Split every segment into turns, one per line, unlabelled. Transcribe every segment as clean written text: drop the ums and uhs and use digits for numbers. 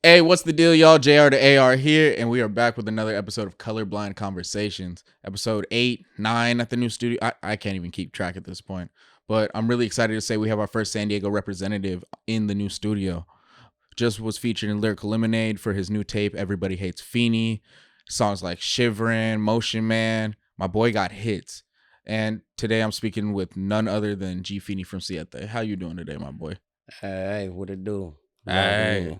Hey, what's the deal, y'all? JR to AR here, and we are back with another episode of Colorblind Conversations. Episode 8, 9 at the new studio. I can't even keep track at this point, but I'm really excited to say we have our first San Diego representative in the new studio. Just was featured in Lyrical Lemonade for his new tape, Everybody Hates GFeeni. Songs like Shiverin', Motion Man. My boy got hits. And today I'm speaking with none other than GFeeni from Siete. How you doing today, my boy?
Hey, what it do?
Hey.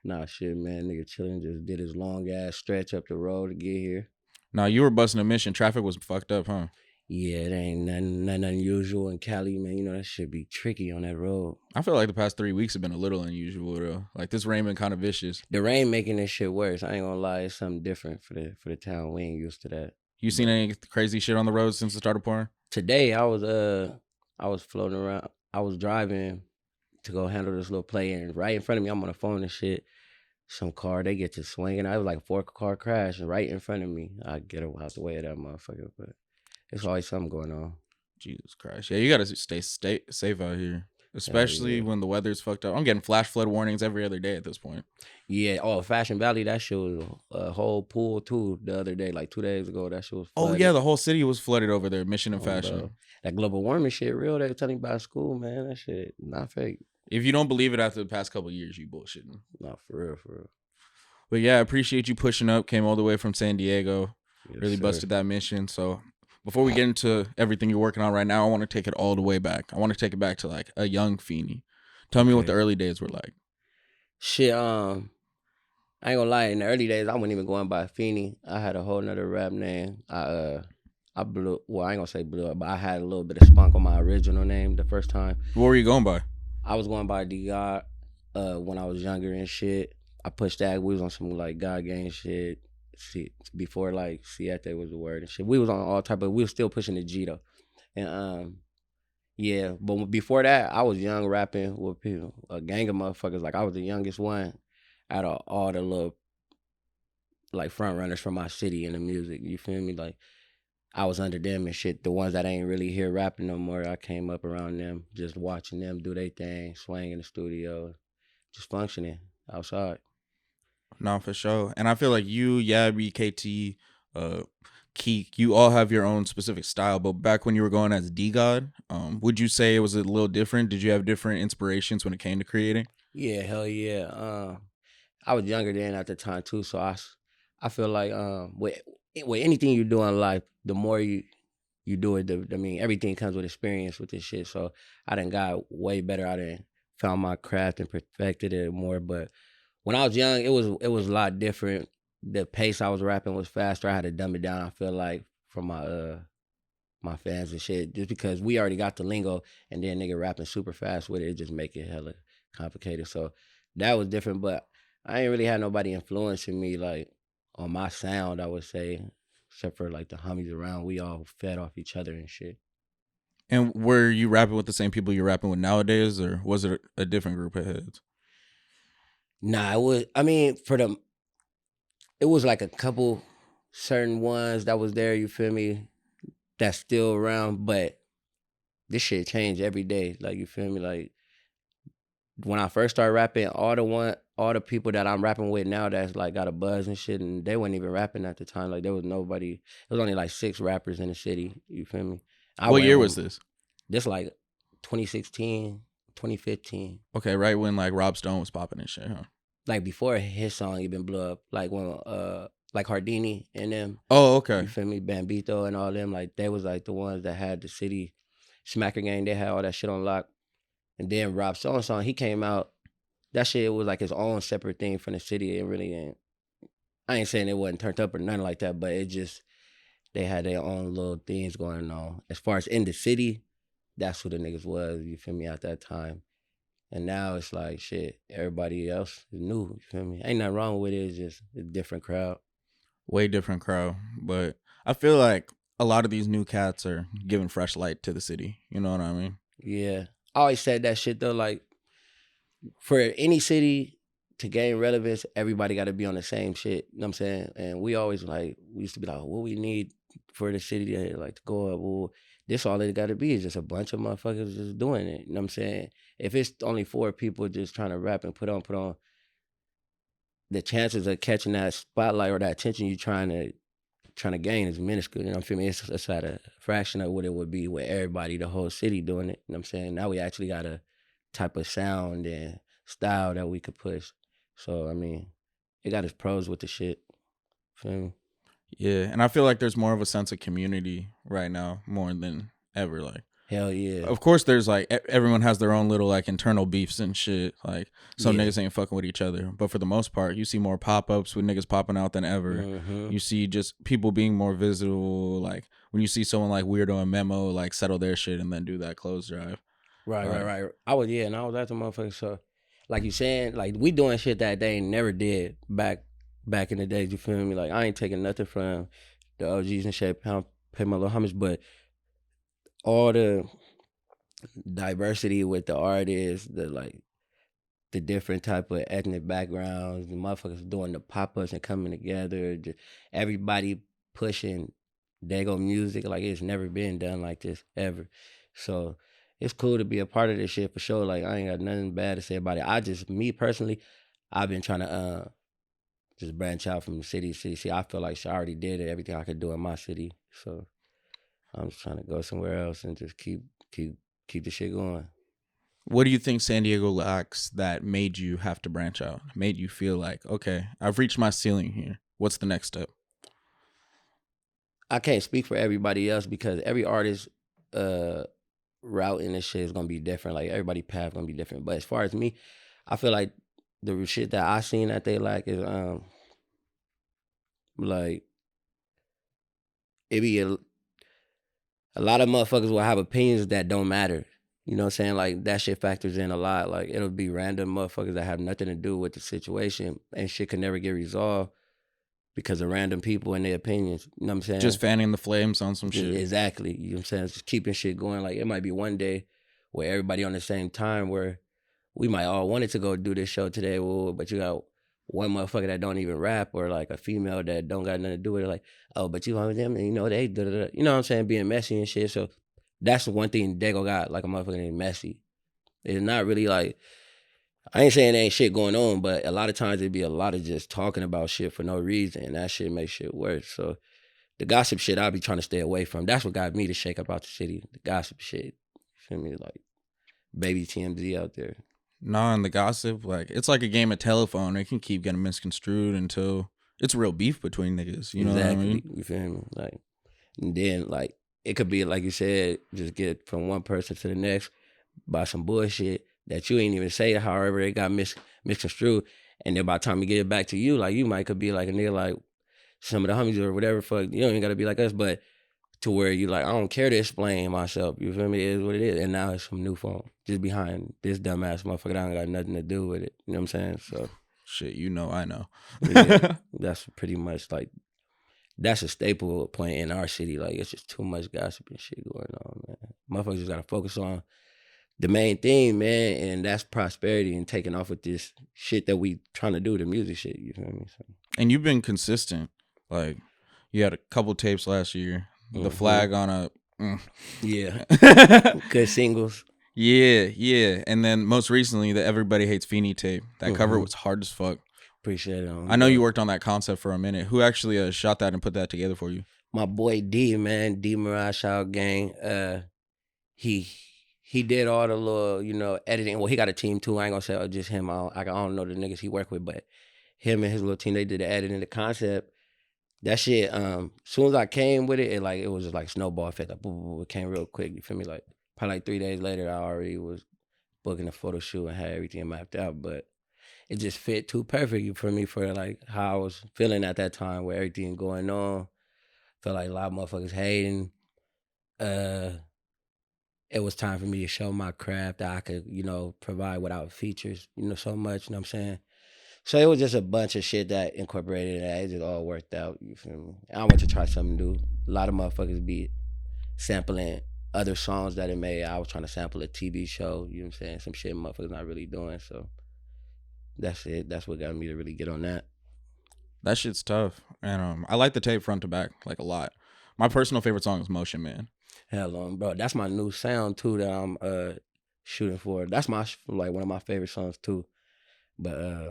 Nah, shit, man. Nigga chilling. Just did his long ass stretch up the road to get here.
Now, you were busting a mission. Traffic was fucked up, huh?
Yeah, it ain't nothing unusual in Cali, man. You know that shit be tricky on that road.
I feel like the past 3 weeks have been a little unusual, though. Like, this rain been kind of vicious.
The rain making this shit worse. I ain't gonna lie, it's something different for the town. We ain't used to that.
You seen any crazy shit on the road since it started pouring?
Today I was floating around. I was driving to go handle this little play, and right in front of me, I'm on the phone and shit. Some car, they get to swinging. I was like a 4-car crash right in front of me. I get out the way of that motherfucker, but it's always something going on.
Jesus Christ. Yeah, you got to stay safe out here, especially when the weather's fucked up. I'm getting flash flood warnings every other day at this point.
Yeah, Fashion Valley, that shit was a whole pool too the other day, like 2 days ago. That shit was flooded.
Oh, yeah, the whole city was flooded over there, Mission and Fashion.
Bro. That global warming shit real. They were telling me about school, man. That shit not fake.
If you don't believe it after the past couple of years, you bullshitting.
Not for real, for real.
But yeah, I appreciate you pushing up. Came all the way from San Diego.
Yes,
really
sir.
busted that mission. So before we get into everything you're working on right now, I want to take it all the way back. I want to take it back to like a young GFeeni. Tell me what the early days were like.
Shit, I ain't gonna lie. In the early days, I wasn't even going by GFeeni. I had a whole nother rap name. I blew. Well, I ain't gonna say blew up, but I had a little bit of spunk on my original name the first time.
What were you going by?
I was going by D God when I was younger and shit. I pushed that. We was on some like God gang shit. Before like Siete was the word and shit. We was on all type of. We was still pushing the G though, and yeah. But before that, I was young rapping with people, a gang of motherfuckers. Like I was the youngest one out of all the little like front runners from my city in the music. You feel me? Like I was under them and shit. The ones that ain't really here rapping no more. I came up around them, just watching them do their thing, swing in the studio, just functioning outside.
No, for sure. And I feel like you, Yabbie, KT, Keek, you all have your own specific style. But back when you were going as D God, would you say it was a little different? Did you have different inspirations when it came to creating?
Yeah, hell yeah. I was younger then at the time too, so I feel like with anything you do in life, the more you do it, I mean everything comes with experience with this shit. So I done got way better. I done found my craft and perfected it more. But when I was young, it was a lot different. The pace I was rapping was faster. I had to dumb it down. I feel like for my fans and shit, just because we already got the lingo, and then nigga rapping super fast with it just make it hella complicated. So that was different. But I ain't really had nobody influencing me like on my sound, I would say, except for like the homies around. We all fed off each other and shit.
And were you rapping with the same people you're rapping with nowadays, or was it a different group of heads?
Nah, it was. I mean, it was like a couple certain ones that was there. You feel me? That's still around, but this shit changed every day. Like you feel me? Like when I first started rapping, all the people that I'm rapping with now that's like got a buzz and shit, and they weren't even rapping at the time. Like there was nobody. It was only like 6 rappers in the city. You feel me?
What year was this?
This like 2016, 2015.
Okay, right when like Rob Stone was popping and shit, huh?
Like before his song even blew up. Like when like Hardini and them.
Oh, okay.
You feel me? Bambito and all them. Like they was like the ones that had the city Smacker Gang. They had all that shit on lock. And then Rob Stone song, he came out. That shit was like his own separate thing from the city. It really ain't. I ain't saying it wasn't turned up or nothing like that, but it just, they had their own little things going on. As far as in the city, that's who the niggas was, you feel me, at that time. And now it's like, shit, everybody else is new, you feel me? Ain't nothing wrong with it, it's just a different crowd.
Way different crowd. But I feel like a lot of these new cats are giving fresh light to the city. You know what I mean?
Yeah. I always said that shit though, like, for any city to gain relevance, everybody got to be on the same shit. You know what I'm saying? And we always like, we used to be like, what we need for the city to like to go up? Well, this all it got to be is just a bunch of motherfuckers just doing it. You know what I'm saying? If it's only 4 people just trying to rap and put on, the chances of catching that spotlight or that attention you trying to gain is minuscule. You know what I'm saying? It's at a fraction of what it would be with everybody, the whole city doing it. You know what I'm saying? Now we actually got a type of sound and style that we could push. So I mean, it got its pros with the shit. Feel me?
Yeah, and I feel like there's more of a sense of community right now more than ever. Like,
Hell yeah.
of course, there's like everyone has their own little like internal beefs and shit. Like some
Yeah.
niggas ain't fucking with each other, but for the most part, you see more pop ups with niggas popping out than ever.
Mhm.
You see just people being more visible. Like when you see someone like Weirdo and Memo like settle their shit and then do that clothes drive.
Right. I was at the motherfucker. So, like you saying, like we doing shit that they ain't never did back in the days. You feel me? Like I ain't taking nothing from the OGs and shit. Pay my little homage, but all the diversity with the artists, the different type of ethnic backgrounds, the motherfuckers doing the pop-ups and coming together, just everybody pushing dago music like it's never been done like this ever. So it's cool to be a part of this shit for sure. Like I ain't got nothing bad to say about it. Me personally, I've been trying to just branch out from city to city. See, I feel like I already did it, everything I could do in my city. So I'm just trying to go somewhere else and just keep the shit going.
What do you think San Diego lacks that made you have to branch out? Made you feel like, okay, I've reached my ceiling here. What's the next step?
I can't speak for everybody else because every artist route in this shit is gonna be different. Like everybody's path gonna be different. But as far as me, I feel like the shit that I seen that they lack is like it be a lot of motherfuckers will have opinions that don't matter. You know what I'm saying? Like that shit factors in a lot. Like it'll be random motherfuckers that have nothing to do with the situation and shit can never get resolved because of random people and their opinions. You know what I'm saying?
Just fanning the flames on some shit.
Exactly. You know what I'm saying? Just keeping shit going. Like it might be one day where everybody on the same time where we might all wanted to go do this show today, but you got one motherfucker that don't even rap or like a female that don't got nothing to do with it. Like, oh, but you want them and you know they da-da-da. You know what I'm saying? Being messy and shit. So that's one thing Dago got, like a motherfucker named Messy. It's not really like, I ain't saying there ain't shit going on, but a lot of times it'd be a lot of just talking about shit for no reason, and that shit makes shit worse. So the gossip shit I'll be trying to stay away from. That's what got me to shake up out the city. The gossip shit. You feel me? Like baby TMZ out there.
Nah, and the gossip, like it's like a game of telephone. It can keep getting misconstrued until it's real beef between niggas. You know what I mean?
You feel me? Like, and then like it could be like you said, just get from one person to the next by some bullshit that you ain't even say. However, it got misconstrued, and then by the time you get it back to you, like you might could be like a nigga like some of the homies or whatever. Fuck, you don't even gotta be like us, but to where you like, I don't care to explain myself. You feel me? It is what it is. And now it's some new phone just behind this dumbass motherfucker that ain't got nothing to do with it. You know what I'm saying? So
shit, you know, I know.
yeah, that's pretty much like, that's a staple point in our city. Like it's just too much gossip and shit going on, man. Motherfuckers just gotta focus on the main thing, man, and that's prosperity and taking off with this shit that we trying to do, the music shit. You feel me? So.
And you've been consistent. Like you had a couple tapes last year. The flag on a
yeah, good singles.
Yeah, and then most recently the Everybody Hates Feeny tape. That cover was hard as fuck.
Appreciate it.
I know you worked on that concept for a minute. Who actually shot that and put that together for you?
My boy D, man, D Mirage Shout Gang. He did all the little, you know, editing. Well, he got a team too. I ain't gonna say just him. I don't know the niggas he worked with, but him and his little team, they did the editing, the concept. That shit, soon as I came with it, it was just like snowball effect. Like, boom, it came real quick. You feel me? Like, probably like 3 days later, I already was booking a photo shoot and had everything mapped out. But it just fit too perfect for me for like how I was feeling at that time with everything going on. Felt like a lot of motherfuckers hating. It was time for me to show my craft that I could, you know, provide without features, you know, so much, you know what I'm saying? So it was just a bunch of shit that incorporated that. It just all worked out, you feel me? I want to try something new. A lot of motherfuckers be sampling other songs that it made. I was trying to sample a TV show, you know what I'm saying? Some shit motherfuckers not really doing, so that's it. That's what got me to really get on that.
That shit's tough. And I like the tape front to back, like a lot. My personal favorite song is Motion Man.
Hell on, bro. That's my new sound too that I'm shooting for. That's my like one of my favorite songs too. But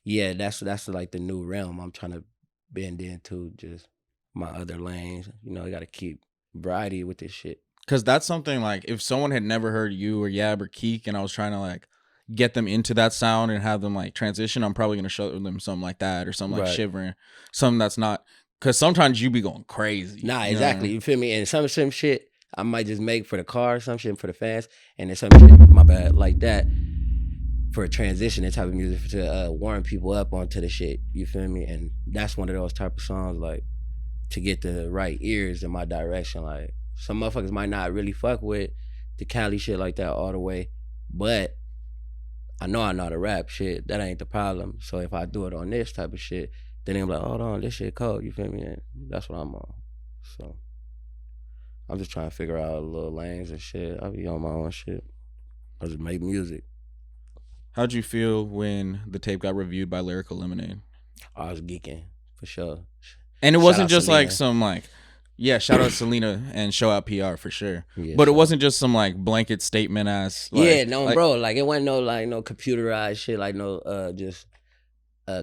yeah, that's like the new realm I'm trying to bend into, just my other lanes. You know, I got to keep variety with this shit.
Because that's something like if someone had never heard you or Yab or Keek and I was trying to like get them into that sound and have them like transition, I'm probably gonna show them something like that or something like Shivering, something that's not, because sometimes you be going crazy.
Nah,
you
exactly.
know?
You feel me? And some shit I might just make for the car, some shit for the fans, and then some shit, my bad, like that for a transition, that type of music to warm people up onto the shit. You feel me? And that's one of those type of songs like to get the right ears in my direction. Like some motherfuckers might not really fuck with the Cali shit like that all the way, but I know how to rap shit. That ain't the problem. So if I do it on this type of shit, then I'm like, hold on, this shit cold. You feel me? And that's what I'm on. So I'm just trying to figure out little lanes and shit. I be on my own shit. I just make music.
How'd you feel when the tape got reviewed by Lyrical Lemonade?
I was geeking for sure.
And it wasn't just
Selena.
like some like, yeah, shout out Selena and show out PR for sure.
Yeah,
but it wasn't just some like blanket statement ass. Like,
yeah, no, like, bro. Like it wasn't no like no computerized shit. Like no just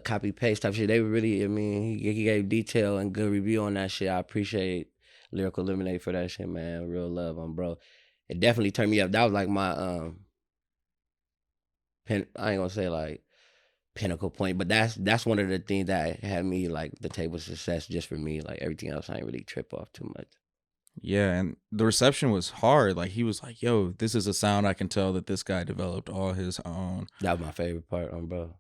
copy paste type shit. They were really, I mean, he gave detail and good review on that shit. I appreciate Lyrical Lemonade for that shit, man. Real love on bro. It definitely turned me up. That was like my I ain't gonna say like pinnacle point, but that's one of the things that had me like the table success just for me. Like everything else I ain't really trip off too much.
Yeah, and the reception was hard. Like he was like, yo, this is a sound I can tell that this guy developed all his own.
That was my favorite part, bro.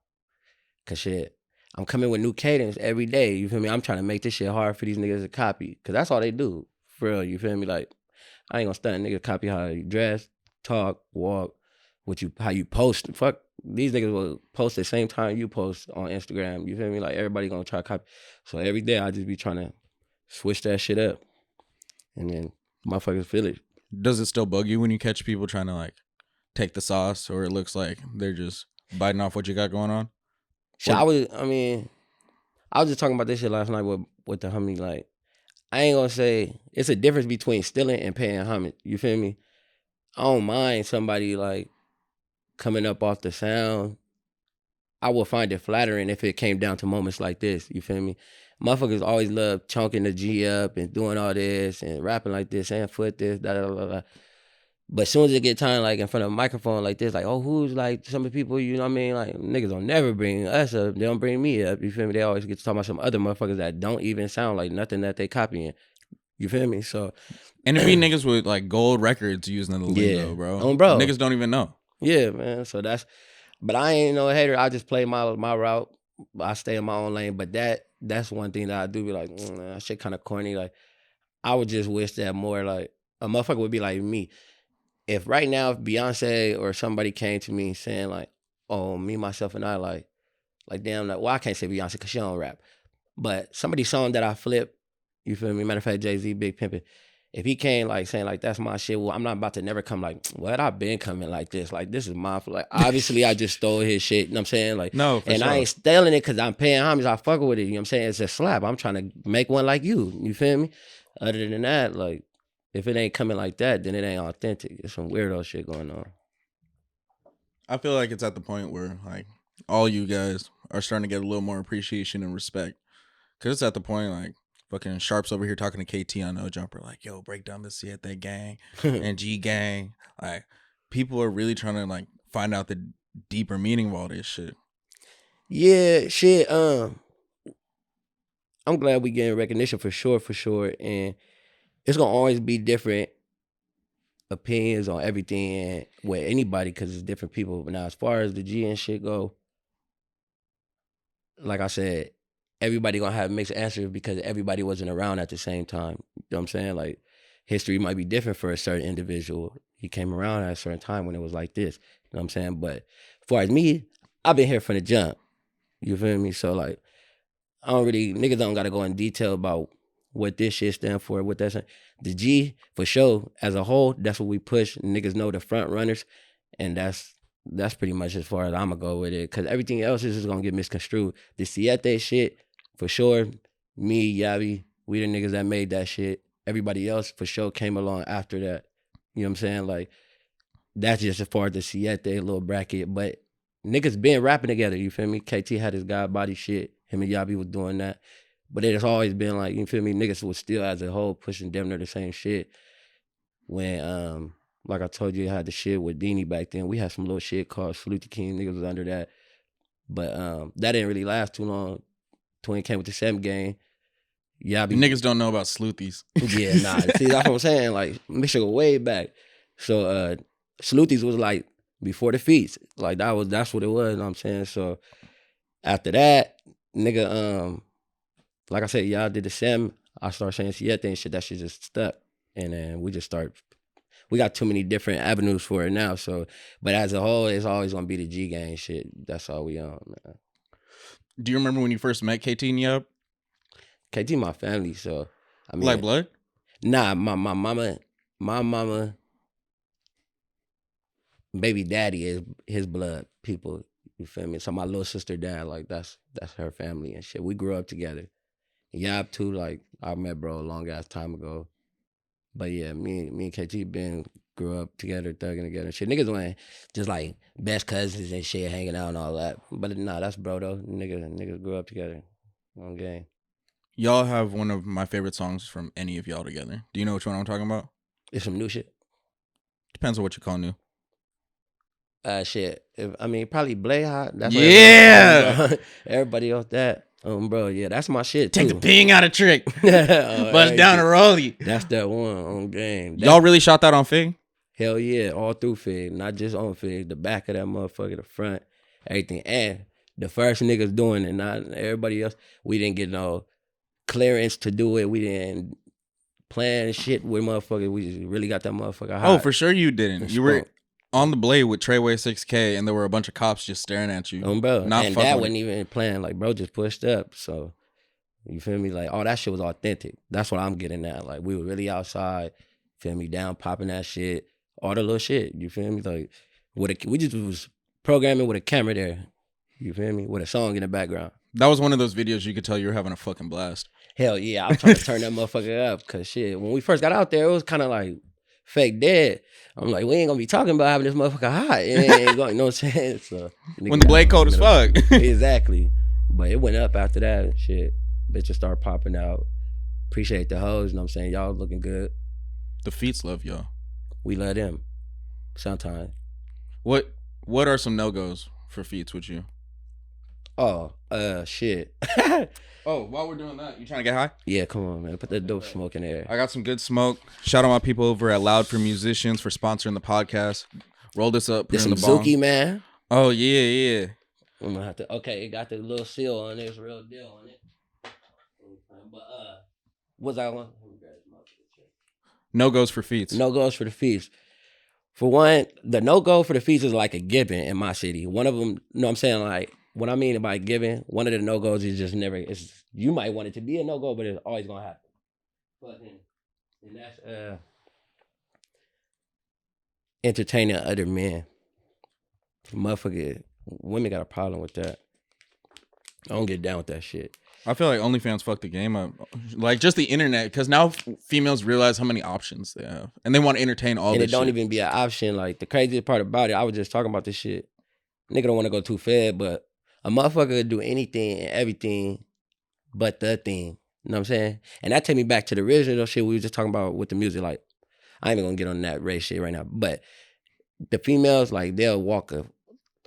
Cause shit, I'm coming with new cadence every day. You feel me? I'm trying to make this shit hard for these niggas to copy. Cause that's all they do. For real, you feel me? Like, I ain't gonna stunt a nigga copy how you dress, talk, walk, how you post. Fuck, these niggas will post the same time you post on Instagram. You feel me? Like everybody gonna try to copy. So every day I just be trying to switch that shit up. And then motherfuckers feel it.
Does it still bug you when you catch people trying to like take the sauce, or it looks like they're just biting off what you got going on?
I was just talking about this shit last night with the homie. Like, I ain't gonna say it's a difference between stealing and paying homage. You feel me? I don't mind somebody like coming up off the sound. I would find it flattering if it came down to moments like this. You feel me? Motherfuckers always love chunking the G up and doing all this and rapping like this and foot this, da da da da. But as soon as it get time like in front of a microphone like this, like, oh, who's like some of the people, you know what I mean? Like niggas don't never bring us up. They don't bring me up. You feel me? They always get to talk about some other motherfuckers that don't even sound like nothing that they copying. You feel me? So,
and it be niggas with like gold records using the lingo, bro.
Bro.
Niggas don't even know.
Yeah, man. So but I ain't no hater. I just play my route. I stay in my own lane. But that's one thing that I do be like, that shit kind of corny. Like, I would just wish that more like a motherfucker would be like me. If right now, if Beyonce or somebody came to me saying like, oh, me, myself, and I like damn, like, well, I can't say Beyonce because she don't rap. But somebody's song that I flip, you feel me? Matter of fact, Jay-Z, Big Pimpin'. If he came like saying like that's my shit, well, I'm not about to never come like, what? I've been coming like this. Like this is my like obviously I just stole his shit. You know what I'm saying? Like
no, for
and
sure.
I ain't stealing it because I'm paying homage. I fuck with it. You know what I'm saying? It's a slap. I'm trying to make one like you. You feel me? Other than that, like if it ain't coming like that, then it ain't authentic. There's some weirdo shit going on.
I feel like it's at the point where like all you guys are starting to get a little more appreciation and respect. Cause it's at the point like fucking Sharp's over here talking to KT on No Jumper, like, yo, break down the Siete gang and G gang. Like, people are really trying to like find out the deeper meaning of all this shit.
Yeah, shit. I'm glad we getting recognition for sure, and it's gonna always be different opinions on everything with anybody because it's different people. But now, as far as the G and shit go, like I said, everybody gonna have mixed answers because everybody wasn't around at the same time. You know what I'm saying? Like, history might be different for a certain individual. He came around at a certain time when it was like this. You know what I'm saying? But as far as me, I've been here from the jump. You feel me? So, like, niggas don't gotta go in detail about what this shit stand for, what that's. The G, for sure, as a whole, that's what we push. Niggas know the front runners, and that's pretty much as far as I'm gonna go with it. Cause everything else is just gonna get misconstrued. The Siete shit, for sure, me, Yabbie, we the niggas that made that shit. Everybody else, for sure, came along after that. You know what I'm saying? Like, that's just as far as the Siete little bracket. But niggas been rapping together, you feel me? KT had his God body shit. Him and Yabbie was doing that. But it has always been like, you feel me, niggas was still as a whole pushing damn near the same shit. When like I told you, I had the shit with Deanie back then. We had some little shit called Salute the King, niggas was under that. But that didn't really last too long. Twin came with the 7 game. Yabbie.
Niggas don't know about Sleuthies.
Yeah, nah. See, that's what I'm saying. Like, make sure go way back. So Sleuthies was like before the feats. Like that's what it was, you know what I'm saying? So after that, nigga, like I said, y'all did the 7. I started saying siete and shit, that shit just stuck. And then we got too many different avenues for it now. So, but as a whole, it's always gonna be the G gang shit. That's all we on, man.
Do you remember when you first met KT and Yabbie?
KT my family, so I mean,
Like blood?
Nah, my mama, baby daddy is his blood people. You feel me? So my little sister dad, like that's her family and shit. We grew up together. Yab too, like I met bro a long ass time ago. But yeah, me and KT grew up together, thugging together and shit. Niggas went just like best cousins and shit, hanging out and all that. But nah, that's bro though. Niggas grew up together on game.
Y'all have one of my favorite songs from any of y'all together. Do you know which one I'm talking about?
It's some new shit.
Depends on what you call new.
Shit. Probably Blay Hot. That's everybody off that. Bro, yeah, that's my shit too.
Take the ping out of Trick. Bust down a rollie.
That's that one on game.
Y'all really shot that on Fig?
Hell yeah, all through Fig, not just on Fig. The back of that motherfucker, the front, everything. And the first niggas doing it, not everybody else. We didn't get no clearance to do it. We didn't plan shit with motherfuckers. We just really got that motherfucker hot.
Oh, for sure you didn't. You were on the blade with Treyway 6K, and there were a bunch of cops just staring at you.
Bro. And that wasn't even planned. Like, bro just pushed up. So, you feel me? Like, all that shit was authentic. That's what I'm getting at. Like, we were really outside, feel me, down, popping that shit, all the little shit. You feel me? Like, we just was programming with a camera there. You feel me? With a song in the background.
That was one of those videos you could tell you were having a fucking blast.
Hell yeah. I was trying to turn that motherfucker up. Because shit, when we first got out there, it was kind of like fake dead. I'm like, we ain't gonna be talking about having this motherfucker hot. It ain't going, you know what I'm saying? So,
when the blade cold as fuck.
Exactly. But it went up after that and shit. Bitches start popping out. Appreciate the hoes, you know what I'm saying? Y'all looking good.
The feats love y'all.
We love them. Sometimes.
What are some no-goes for feats with you?
Oh, shit.
Oh, while we're doing that, you trying to get high?
Yeah, come on, man. Put that dope smoke in there.
I got some good smoke. Shout out my people over at Loud for Musicians for sponsoring the podcast. Roll this up.
This some Zuki, man.
Oh, yeah.
I'm gonna have to. Okay, it got the little seal on it. It's real deal on it. But what's that one?
No goes for feats.
No goes for the feats. For one, the no go for the feats is like a given in my city. One of them, you know what I'm saying? Like, what I mean by giving, one of the no goes is just never. You might want it to be a no go, but it's always gonna happen. And that's entertaining other men. Motherfucker, women got a problem with that. I don't get down with that shit.
I feel like OnlyFans fucked the game up. Like, just the internet, because now females realize how many options they have. And they want to entertain all this shit.
And it don't even be an option. Like, the craziest part about it, I was just talking about this shit. Nigga don't want to go too fed, but a motherfucker could do anything and everything but the thing. You know what I'm saying? And that take me back to the original shit we were just talking about with the music. Like, I ain't even gonna get on that race shit right now. But the females, like, they'll walk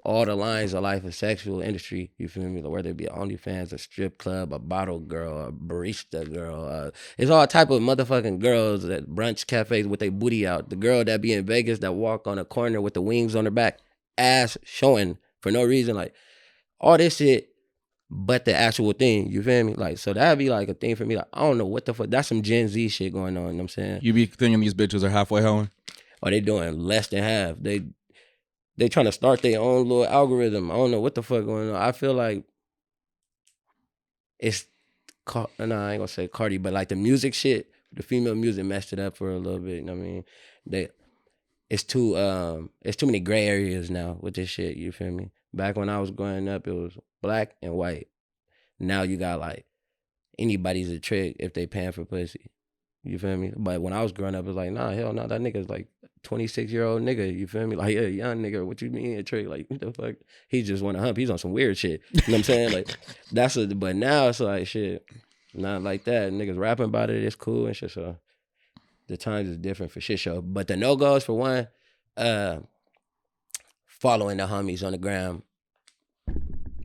all the lines of life of sexual industry, you feel me? Whether it be OnlyFans, a strip club, a bottle girl, a barista girl. It's all type of motherfucking girls at brunch cafes with their booty out. The girl that be in Vegas that walk on a corner with the wings on her back, ass showing for no reason. Like, all this shit, but the actual thing, you feel me? Like, so that'd be like a thing for me. Like, I don't know what the fuck. That's some Gen Z shit going on, you know what I'm saying?
You be thinking these bitches are halfway hoeing?
Or they doing less than half. They trying to start their own little algorithm. I don't know what the fuck going on. I feel like it's, I ain't gonna say Cardi, but like the music shit, the female music messed it up for a little bit. You know what I mean? It's too many gray areas now with this shit. You feel me? Back when I was growing up, it was black and white. Now you got like anybody's a trick if they paying for pussy. You feel me? But when I was growing up, it was like, nah, hell no, that nigga's like 26-year-old nigga. You feel me? Like, yeah, young nigga. What you mean a trick? Like, what the fuck? He just want to hump. He's on some weird shit. You know what I'm saying? Like, but now it's like shit, not like that. Niggas rapping about it. It's cool and shit. So the times is different for shit show. But the no goes for one, following the homies on the gram.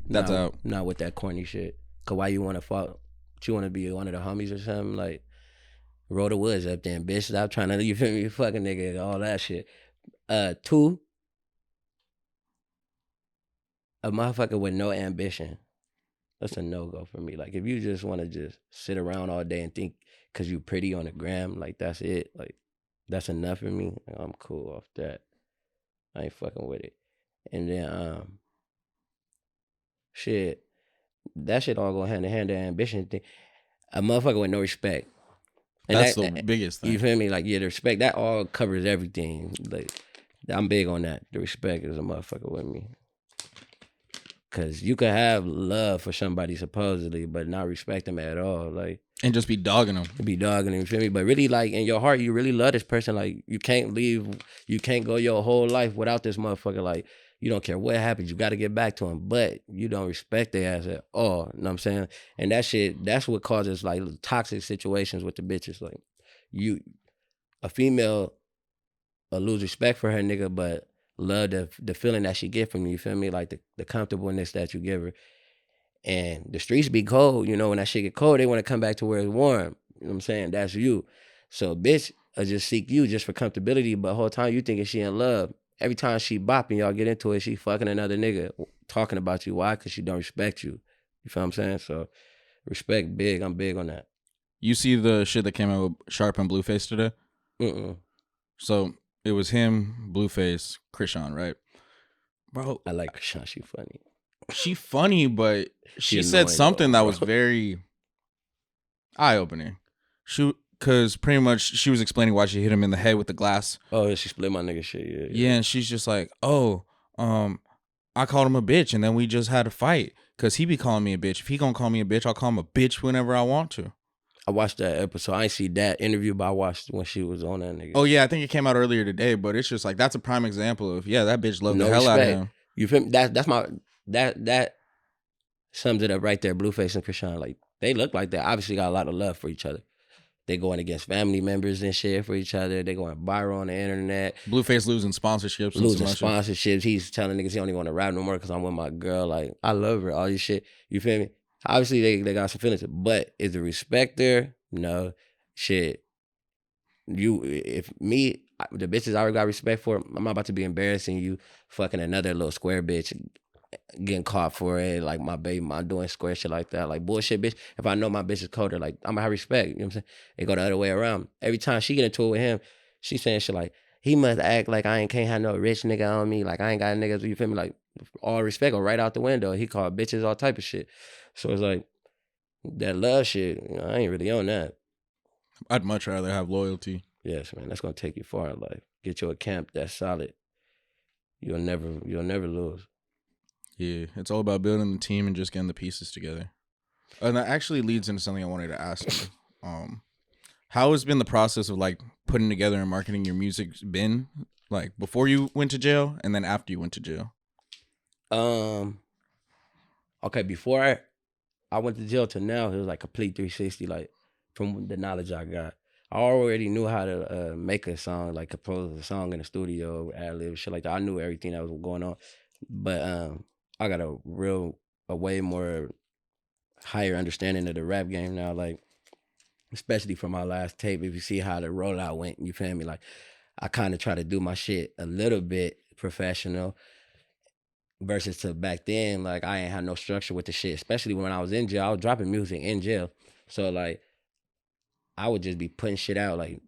That's out.
Not with that corny shit. Cause why you want to follow? You want to be one of the homies or something? Like, roll the woods up there, bitch. Stop trying to, you feel me, fucking nigga, all that shit. 2, a motherfucker with no ambition. That's a no-go for me. Like, if you just want to just sit around all day and think because you pretty on the gram, like, that's it. Like, that's enough for me. Like, I'm cool off that. I ain't fucking with it. And then, shit, that shit all go hand in hand, the ambition thing. A motherfucker with no respect. And
that's the biggest thing.
You feel me? Like, yeah, the respect, that all covers everything. Like, I'm big on that. The respect is a motherfucker with me. Because you could have love for somebody supposedly, but not respect them at all. Like,
and just be dogging them.
Be dogging them, you feel me? But really, like, in your heart, you really love this person. Like, you can't go your whole life without this motherfucker. Like, you don't care what happens. You got to get back to him. But you don't respect their ass at all. You know what I'm saying? And that shit, that's what causes, like, toxic situations with the bitches. Like, a female will lose respect for her nigga, but love the feeling that she get from you feel me? Like, the comfortableness that you give her. And the streets be cold, you know, when that shit get cold, they want to come back to where it's warm. You know what I'm saying? That's you. So, bitch, will just seek you just for comfortability, but the whole time you thinking she in love. Every time she bopping, y'all get into it, she fucking another nigga talking about you. Why? Because she don't respect you. You feel what I'm saying? So, respect big. I'm big on that.
You see the shit that came out with Sharp and Blueface today? So, it was him, Blueface, Krishan, right? Bro,
I like Krishan. She funny.
She funny, but she said something that was very eye-opening. Because pretty much she was explaining why she hit him in the head with the glass.
Oh, yeah, she split my nigga shit. Yeah.
Yeah, and she's just like, oh, I called him a bitch, and then we just had a fight. Because he be calling me a bitch. If he gonna call me a bitch, I'll call him a bitch whenever I want to.
I watched that episode. I ain't see that interview, but I watched when she was on that nigga.
Oh, yeah, I think it came out earlier today, but it's just like, that's a prime example of, yeah, that bitch loved the hell out of him.
You feel me? That's my... That sums it up right there. Blueface and Krishan, like, they look like they obviously got a lot of love for each other. They going against family members and shit for each other. They going viral on the internet.
Blueface losing sponsorships.
He's telling niggas he don't even want to rap no more because I'm with my girl. Like, I love her. All this shit. You feel me? Obviously, they got some feelings. But is the respect there? No. Shit. The bitches I already got respect for, I'm not about to be embarrassing you fucking another little square bitch getting caught for it, like my baby mom doing square shit like that, like bullshit bitch. If I know my bitch is colder, like, I'm gonna have respect, you know what I'm saying? It go the other way around. Every time she get into it with him, she saying shit like, he must act like can't have no rich nigga on me, like I ain't got niggas, you feel me? Like, all respect go right out the window. He called bitches all type of shit. So it's like, that love shit, you know, I ain't really on that.
I'd much rather have loyalty.
Yes, man, that's gonna take you far in life. Get you a camp that's solid. You'll never lose.
Yeah, it's all about building the team and just getting the pieces together. And that actually leads into something I wanted to ask you. How has been the process of, like, putting together and marketing your music been, like, before you went to jail and then after you went to jail?
Okay, before I went to jail to now, it was like complete 360, like, from the knowledge I got. I already knew how to make a song, like compose a song in the studio, ad-lib, shit like that. I knew everything that was going on. But I got a way more higher understanding of the rap game now, like, especially from my last tape. If you see how the rollout went, you feel me? Like, I kind of try to do my shit a little bit professional versus to back then, like, I ain't had no structure with the shit, especially when I was in jail. I was dropping music in jail. So, like, I would just be putting shit out, like,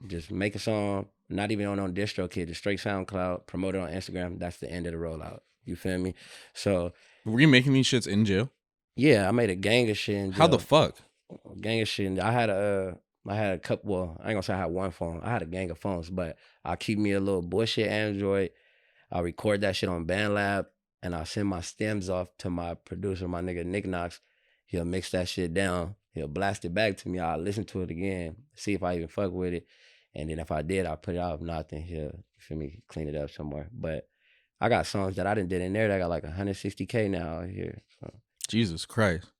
just make a song, not even on DistroKid, just straight SoundCloud, promote it on Instagram. That's the end of the rollout. You feel me? So,
were you making these shits in jail?
Yeah, I made a gang of shit in jail.
How the fuck?
Gang of shit. I had a couple, well, I ain't gonna say I had one phone. I had a gang of phones, but I keep me a little bullshit Android. I record that shit on BandLab, and I send my stems off to my producer, my nigga Nick Knox. He'll mix that shit down, he'll blast it back to me. I'll listen to it again, see if I even fuck with it. And then if I did, I'll put it out. If not, then he'll, you feel me, clean it up somewhere. But I got songs that I done did in there that got like 160K now out here. So,
Jesus Christ.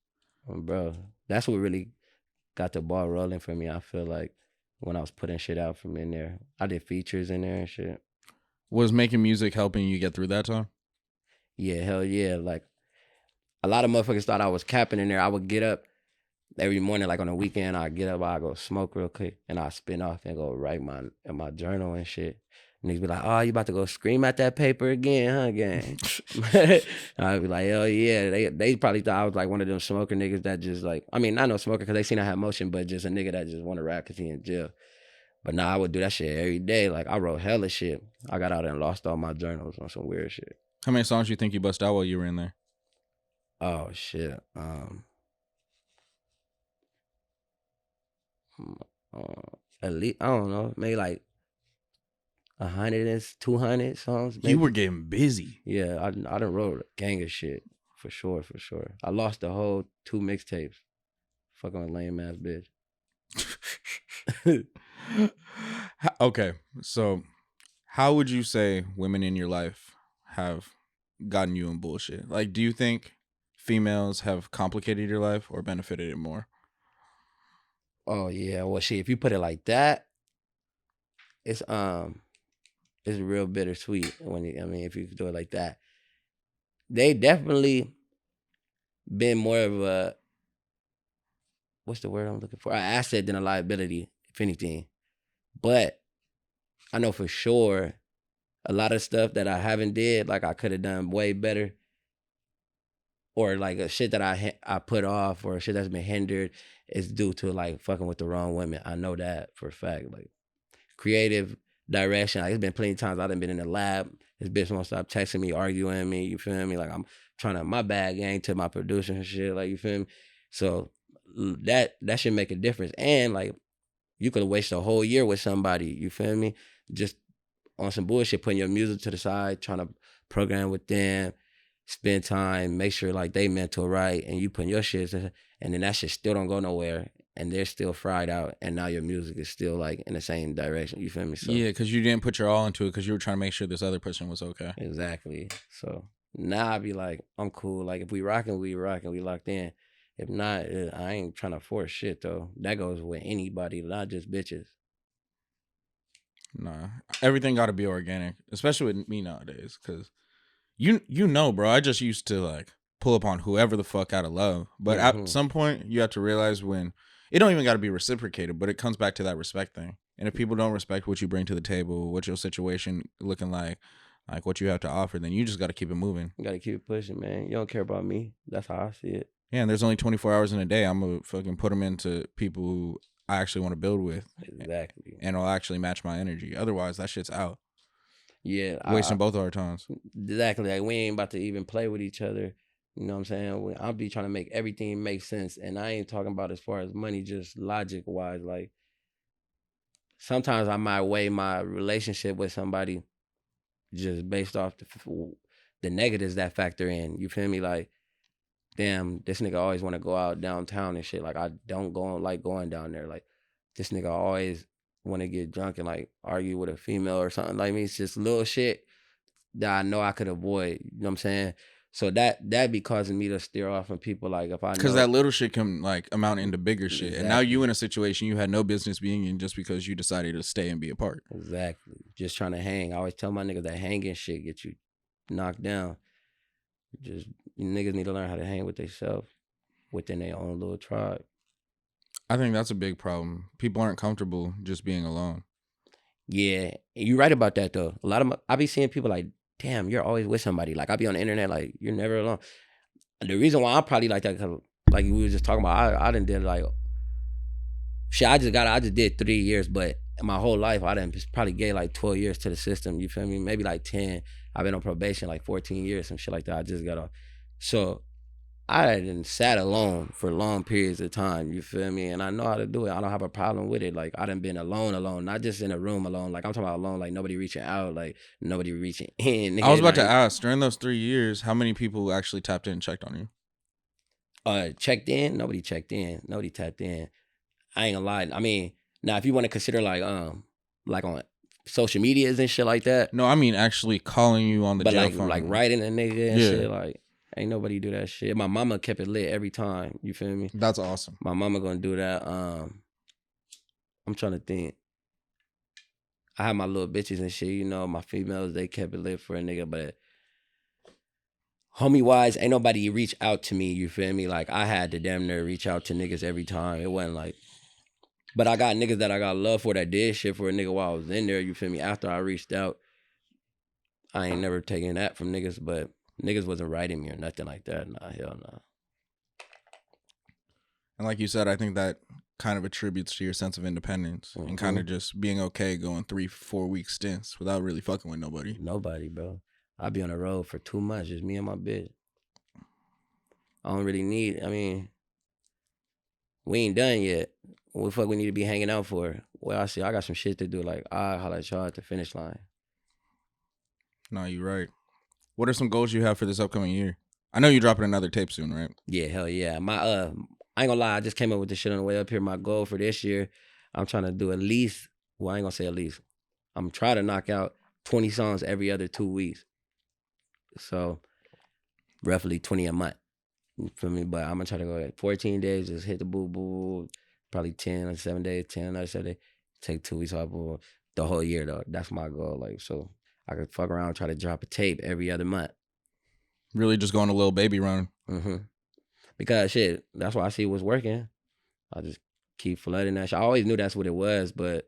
bro, that's what really got the ball rolling for me. I feel like when I was putting shit out from in there, I did features in there and shit.
Was making music helping you get through that time?
Yeah, hell yeah. Like, a lot of motherfuckers thought I was capping in there. I would get up every morning, like on the weekend, I'd get up, I'd go smoke real quick, and I'd spin off and go write in my journal and shit. And he'd be like, oh, you about to go scream at that paper again, huh, gang? I'd be like, oh, yeah. They probably thought I was like one of them smoker niggas that just like, I mean, not no smoker because they seen I had motion, but just a nigga that just want to rap because he in jail. But nah, I would do that shit every day. Like, I wrote hella shit. I got out and lost all my journals on some weird shit.
How many songs you think you bust out while you were in there?
Oh, shit. At least, I don't know, maybe like 100 and 200 songs. Maybe.
You were getting busy.
Yeah, I done wrote a gang of shit for sure. I lost the whole 2 mixtapes. Fucking a lame ass bitch.
Okay, so how would you say women in your life have gotten you in bullshit? Like, do you think females have complicated your life or benefited it more?
Oh yeah, well shit, if you put it like that, it's real bittersweet when if you do it like that. They definitely been more of a, what's the word I'm looking for? An asset than a liability, if anything. But I know for sure a lot of stuff that I haven't did, like I could have done way better. Or like a shit that I put off or shit that's been hindered is due to like fucking with the wrong women. I know that for a fact. Like creative direction. Like, it's been plenty of times I done been in the lab. This bitch won't stop texting me, arguing me. You feel me? Like I'm trying to my bag gang to my producer and shit. Like you feel me? So that should make a difference. And like you could waste a whole year with somebody. You feel me? Just on some bullshit, putting your music to the side, trying to program with them. Spend time, make sure like they mental right, and you putting your shit, and then that shit still don't go nowhere, and they're still fried out, and now your music is still like in the same direction. You feel me? So,
yeah, because you didn't put your all into it because you were trying to make sure this other person was okay.
Exactly. So now I be like, I'm cool. Like if we rocking, we locked in. If not, I ain't trying to force shit though. That goes with anybody, not just bitches.
Nah, everything got to be organic, especially with me nowadays, because. You know, bro, I just used to like pull up on whoever the fuck out of love. But at some point, you have to realize when it don't even got to be reciprocated, but it comes back to that respect thing. And if people don't respect what you bring to the table, what your situation looking like what you have to offer, then you just got to keep it moving.
You got to keep it pushing, man. You don't care about me. That's how I see it.
Yeah, and there's only 24 hours in a day. I'm going to fucking put them into people who I actually want to build with.
Exactly.
And it'll actually match my energy. Otherwise, that shit's out.
Yeah,
wasting both of our times.
Exactly. Like we ain't about to even play with each other. You know what I'm saying? I'll be trying to make everything make sense, and I ain't talking about as far as money, just logic wise. Like sometimes I might weigh my relationship with somebody just based off the negatives that factor in. You feel me? Like, damn, this nigga always want to go out downtown and shit. Like I don't like going down there. Like this nigga always want to get drunk and like argue with a female or something like me. It's just little shit that I know I could avoid. You know what I'm saying? So that be causing me to steer off from people. Like if I know,
because that little shit can like amount into bigger shit. Exactly. And now you in a situation you had no business being in just because you decided to stay and be a part.
Exactly. Just trying to hang. I always tell my niggas that hanging shit get you knocked down. Just niggas need to learn how to hang with themselves within their own little tribe.
I think that's a big problem. People aren't comfortable just being alone.
Yeah, you're right about that though. A lot of I be seeing people like, damn, you're always with somebody. Like I be on the internet, like you're never alone. And the reason why I'm probably like that, cause like we were just talking about, I done did like shit. I just did 3 years, but in my whole life I done probably gave like 12 years to the system. You feel me? Maybe like 10. I've been on probation like 14 years, some shit like that. I just got off. So I done sat alone for long periods of time, you feel me? And I know how to do it. I don't have a problem with it. Like, I done been alone, not just in a room alone. Like, I'm talking about alone, like nobody reaching out, like nobody reaching in.
I was about to ask, during those 3 years, how many people actually tapped in and checked on you?
Checked in? Nobody checked in. Nobody tapped in. I ain't gonna lie. I mean, now if you want to consider like on social medias and shit like that.
No, I mean actually calling you on the jail phone.
Like writing a nigga and shit. Like ain't nobody do that shit. My mama kept it lit every time. You feel me?
That's awesome.
My mama gonna do that. I'm trying to think. I have my little bitches and shit, you know, my females, they kept it lit for a nigga, but homie wise, ain't nobody reach out to me, you feel me? Like I had to damn near reach out to niggas every time. It wasn't like, but I got niggas that I got love for that did shit for a nigga while I was in there, you feel me? After I reached out, I ain't never taken that from niggas, but niggas wasn't writing me or nothing like that. Nah, hell no.
And like you said, I think that kind of attributes to your sense of independence and kind of just being okay going 3-4 week stints without really fucking with nobody.
Nobody, bro. I be on the road for 2 months, just me and my bitch. I don't really need, I mean, we ain't done yet. What the fuck we need to be hanging out for? Well, I got some shit to do. Like, I'll holler at y'all at the finish line.
No, you're right. What are some goals you have for this upcoming year? I know you're dropping another tape soon, right?
Yeah, hell yeah. I ain't gonna lie, I just came up with this shit on the way up here. My goal for this year, I'm trying to do at least, well, I ain't gonna say at least. I'm trying to knock out 20 songs every other 2 weeks. So, roughly 20 a month. You feel me? But I'm gonna try to go at 14 days, just hit the boo, probably 10 or 7 days, 10 another 7 days, take 2 weeks off the whole year though. That's my goal. Like, so I could fuck around, try to drop a tape every other month.
Really just going a little baby run.
Because shit, that's why I see what's working. I just keep flooding that shit. I always knew that's what it was, but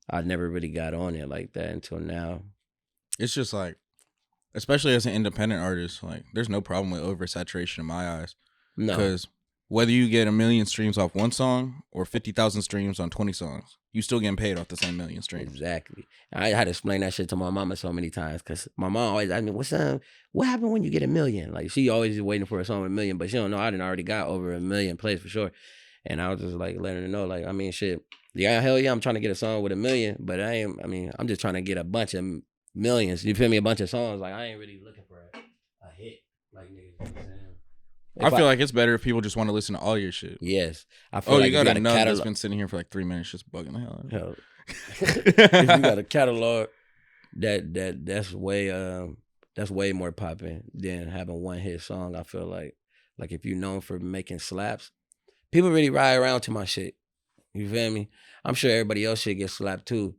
I never really got on it like that until now.
It's just like, especially as an independent artist, like there's no problem with oversaturation in my eyes.
No.
Because whether you get 1 million streams off one song or 50,000 streams on 20 songs, you still getting paid off the same 1 million streams.
Exactly. I had to explain that shit to my mama so many times because my mom always asked me, what happened when you get 1 million? Like, she always is waiting for a song with 1 million, but she don't know I done already got over 1 million plays for sure. And I was just like letting her know, like, I mean, shit, yeah, hell yeah, I'm trying to get a song with 1 million, but I'm just trying to get a bunch of millions. You feel me? A bunch of songs. Like, I ain't really looking for a hit. Like, niggas, you know what I'm saying?
I feel like it's better if people just want to listen to all your shit.
Yes. I feel like
you got a nut that's been sitting here for like 3 minutes just bugging the hell out of me.
If you got a catalog that's way more popping than having one hit song. I feel like if you're known for making slaps, people really ride around to my shit. You feel me? I'm sure everybody else shit gets slapped too.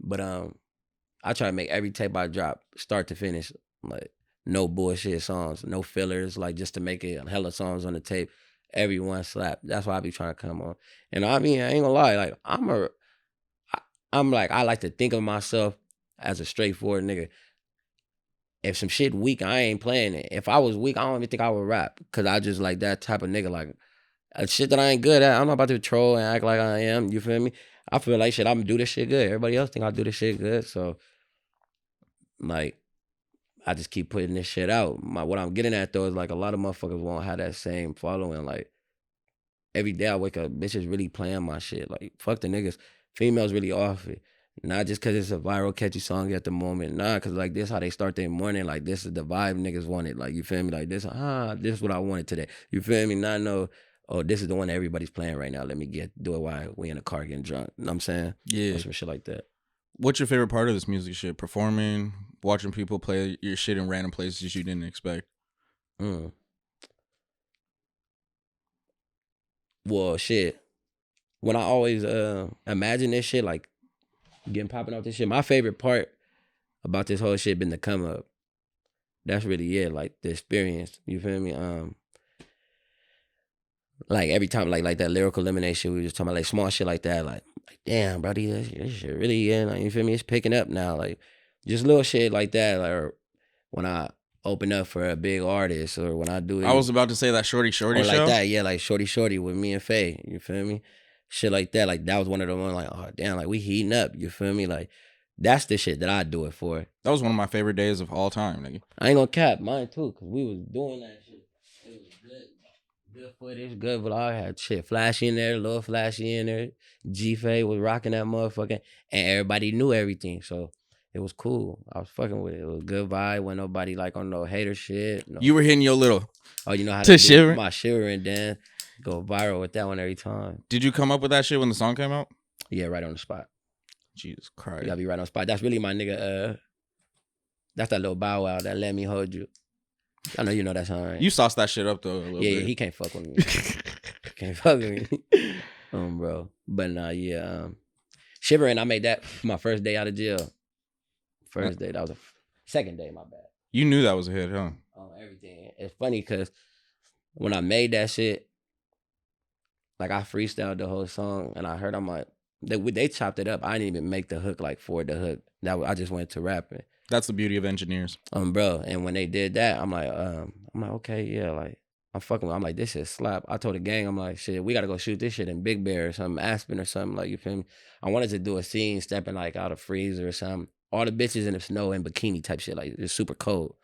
But I try to make every tape I drop start to finish like no bullshit songs, no fillers, like just to make it hella songs on the tape. Everyone slap. That's why I be trying to come on. And I mean, I ain't gonna lie, like I like to think of myself as a straightforward nigga. If some shit weak, I ain't playing it. If I was weak, I don't even think I would rap. Cause I just like that type of nigga. Like shit that I ain't good at, I'm not about to troll and act like I am. You feel me? I feel like shit, I'm gonna do this shit good. Everybody else think I do this shit good. So like I just keep putting this shit out. What I'm getting at though is like a lot of motherfuckers won't have that same following. Like every day I wake up, bitches really playing my shit. Like fuck the niggas. Females really off it. Not just because it's a viral catchy song at the moment. Nah, because like this how they start their morning. Like this is the vibe niggas wanted. Like you feel me? Like this is what I wanted today. You feel me? Not no, oh, this is the one that everybody's playing right now. Let me do it while we in the car getting drunk. You know what I'm saying?
Yeah.
Or some shit like that.
What's your favorite part of this music shit? Performing, watching people play your shit in random places you didn't expect?
Well, shit. When I always imagine this shit, like getting popping off this shit, my favorite part about this whole shit been the come up. That's really it, like the experience. You feel me? Like every time, like that Lyrical Lemonade shit, we were just talking about like small shit like that. Like damn, bro, this shit really, yeah, like, you feel me? It's picking up now. Like just little shit like that. Like or when I open up for a big artist, or when I do it.
I was about to say that Shorty show.
Like that, yeah, like Shorty with me and Faye. You feel me? Shit like that. Like that was one of the ones. Like, oh damn, like we heating up. You feel me? Like that's the shit that I do it for.
That was one of my favorite days of all time, nigga.
I ain't gonna cap mine too, cause we was doing that shit. It was good footage, good vlog. I had shit flashy in there, little flashy in there. GFeeni was rocking that motherfucker, and everybody knew everything. So it was cool. I was fucking with it. It was a good vibe. Wasn't nobody like on no hater shit. No.
You were hitting your little
you know how
to
to
shiver?
do my shivering dance. Go viral with that one every time.
Did you come up with that shit when the song came out?
Yeah, right on the spot.
Jesus Christ.
You gotta be right on the spot. That's really my nigga. That's that little Bow Wow that Let Me Hold You. I know you know that song, right?
You sauced that shit up though a little bit.
Yeah, he can't fuck with me. Can't fuck with me. Bro. But nah, yeah. Shivering, I made that my first day out of jail. First day. That was the second day, my bad.
You knew that was a hit, huh?
Everything. It's funny because when I made that shit, like I freestyled the whole song and I heard, I'm like, they chopped it up. I didn't even make the hook like for the hook. I just went to rapping.
That's the beauty of engineers.
Bro. And when they did that, I'm like, okay, yeah, like I'm like, this shit slap. I told the gang, I'm like, shit, we gotta go shoot this shit in Big Bear or something, Aspen or something, like, you feel me? I wanted to do a scene stepping like out of freezer or something. All the bitches in the snow in bikini type shit, like it's super cold.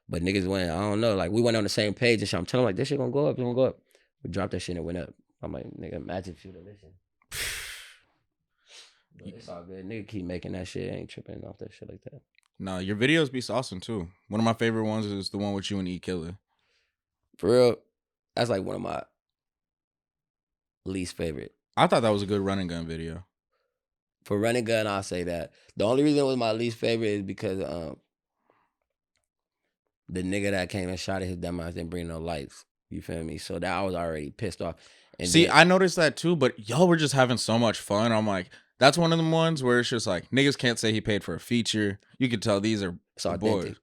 But niggas went, I don't know, like we went on the same page and shit. I'm telling them like, this shit gonna go up, it's gonna go up. We dropped that shit and it went up. I'm like, nigga, magic shooter, listen. But it's all good. Nigga keep making that shit. I ain't tripping off that shit like that.
Nah, your videos be awesome too. One of my favorite ones is the one with you and E Killer.
For real, that's like one of my least favorite.
I thought that was a good run and gun video.
For run and gun, I'll say that. The only reason it was my least favorite is because the nigga that came and shot at his dumb ass didn't bring no lights. You feel me? So that I was already pissed off. And
see, I noticed that too, but y'all were just having so much fun. I'm like, that's one of them ones where it's just like, niggas can't say he paid for a feature. You can tell these are boys.